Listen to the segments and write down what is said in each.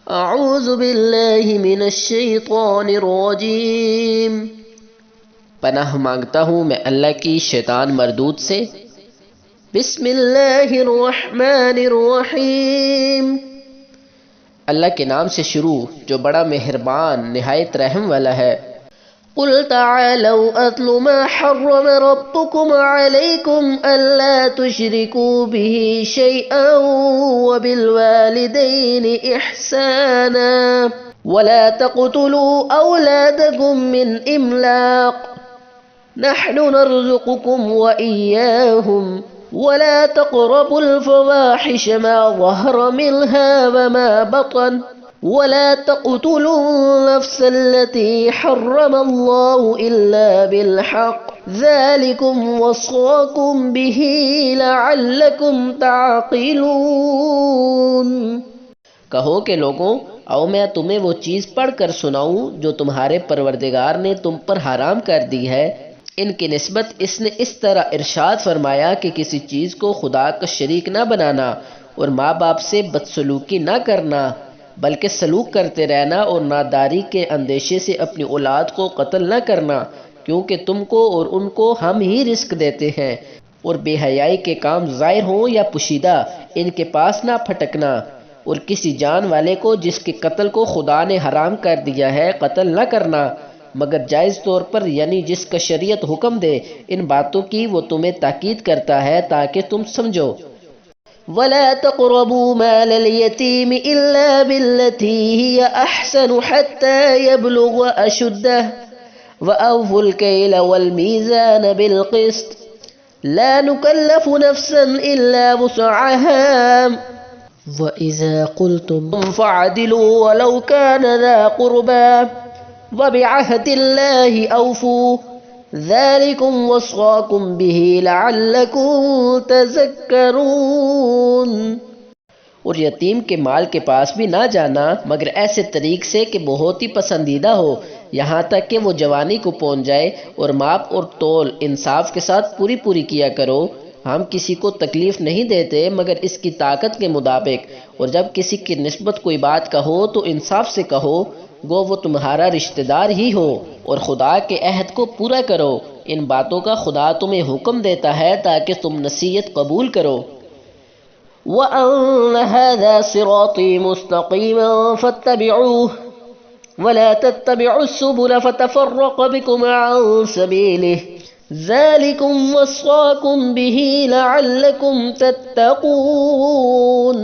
اعوذ باللہ من الشیطان الرجیم، پناہ مانگتا ہوں میں اللہ کی شیطان مردود سے۔ بسم اللہ الرحمن الرحیم، اللہ کے نام سے شروع جو بڑا مہربان نہایت رحم والا ہے۔ قل تعالوا اتل ما حرم ربكم عليكم الا تشركوا به شيئا وبالوالدين احسانا ولا تقتلوا اولادكم من املاق نحن نرزقكم واياهم ولا تقربوا الفواحش ما ظهر منها وما بطن ولا تقتلوا النفس التي حرم الله إلا بالحق ذلكم وصاكم به لعلكم تعقلون۔ کہو کہ لوگوں، او میں تمہیں وہ چیز پڑھ کر سناؤں جو تمہارے پروردگار نے تم پر حرام کر دی ہے۔ ان کی نسبت اس نے اس طرح ارشاد فرمایا کہ کسی چیز کو خدا کا شریک نہ بنانا اور ماں باپ سے بدسلوکی نہ کرنا، بلکہ سلوک کرتے رہنا اور ناداری کے اندیشے سے اپنی اولاد کو قتل نہ کرنا، کیونکہ تم کو اور ان کو ہم ہی رزق دیتے ہیں، اور بے حیائی کے کام ظاہر ہوں یا پوشیدہ ان کے پاس نہ پھٹکنا، اور کسی جان والے کو جس کے قتل کو خدا نے حرام کر دیا ہے قتل نہ کرنا مگر جائز طور پر، یعنی جس کا شریعت حکم دے۔ ان باتوں کی وہ تمہیں تاکید کرتا ہے تاکہ تم سمجھو۔ وَلَا تَقْرَبُوا مَالَ الْيَتِيمِ إِلَّا بِالَّتِي هِيَ أَحْسَنُ حَتَّى يَبْلُغَ أَشُدَّهُ وَأَوْفُوا الْكَيْلَ وَالْمِيزَانَ بِالْقِسْطِ لَا نُكَلِّفُ نَفْسًا إِلَّا وُسْعَهَا وَإِذَا قُلْتُمْ فَاعْدِلُوا وَلَوْ كَانَ ذَا قُرْبَى وَبِعَهْدِ اللَّهِ أَوْفُوا ذَلِكُمْ وَصَّاكُمْ بِهِ لَعَلَّكُمْ تَذَكَّرُونَ۔ اور یتیم کے مال کے پاس بھی نہ جانا مگر ایسے طریق سے کہ بہت ہی پسندیدہ ہو، یہاں تک کہ وہ جوانی کو پہنچ جائے، اور ماپ اور تول انصاف کے ساتھ پوری کیا کرو۔ ہم کسی کو تکلیف نہیں دیتے مگر اس کی طاقت کے مطابق، اور جب کسی کی نسبت کوئی بات کہو تو انصاف سے کہو، گو وہ تمہارا رشتہ دار ہی ہو، اور خدا کے عہد کو پورا کرو۔ ان باتوں کا خدا تمہیں حکم دیتا ہے تاکہ تم نصیحت قبول کرو۔ وَأَنَّ هَذَا صِرَاطِي مُسْتَقِيمًا فَاتَّبِعُوهُ وَلَا تَتَّبِعُوا السُّبُلَ فَتَفَرَّقَ بِكُمْ عَن سَبِيلِهِ ذَلِكُمْ وَصَّاكُمْ بِهِ لَعَلَّكُمْ تَتَّقُونَ۔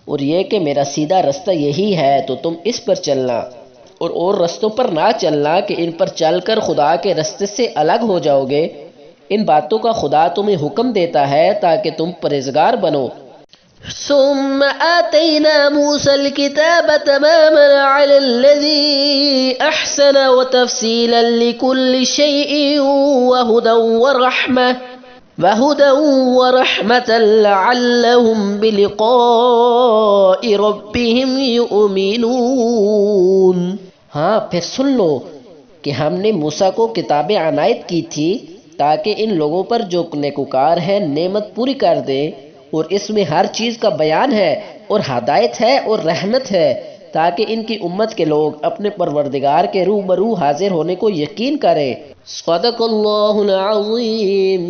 اور یہ کہ میرا سیدھا رستہ یہی ہے تو تم اس پر چلنا، اور رستوں پر نہ چلنا کہ ان پر چل کر خدا کے رستے سے الگ ہو جاؤ گے۔ ان باتوں کا خدا تمہیں حکم دیتا ہے تاکہ تم پرہیزگار بنو۔ ثم آتينا موسى الكتاب تماما على الذي أحسن وتفصيلا لكل شيء وهدى ورحمة لعلهم بلقاء ربهم يؤمنون۔ ہاں پھر سن لو کہ ہم نے موسیٰ کو کتابیں عنایت کی تھی تاکہ ان لوگوں پر جو نیکوکار ہیں نعمت پوری کر دے، اور اس میں ہر چیز کا بیان ہے اور ہدایت ہے اور رحمت ہے، تاکہ ان کی امت کے لوگ اپنے پروردگار کے روبرو حاضر ہونے کو یقین کریں۔ صدق اللہ العظیم۔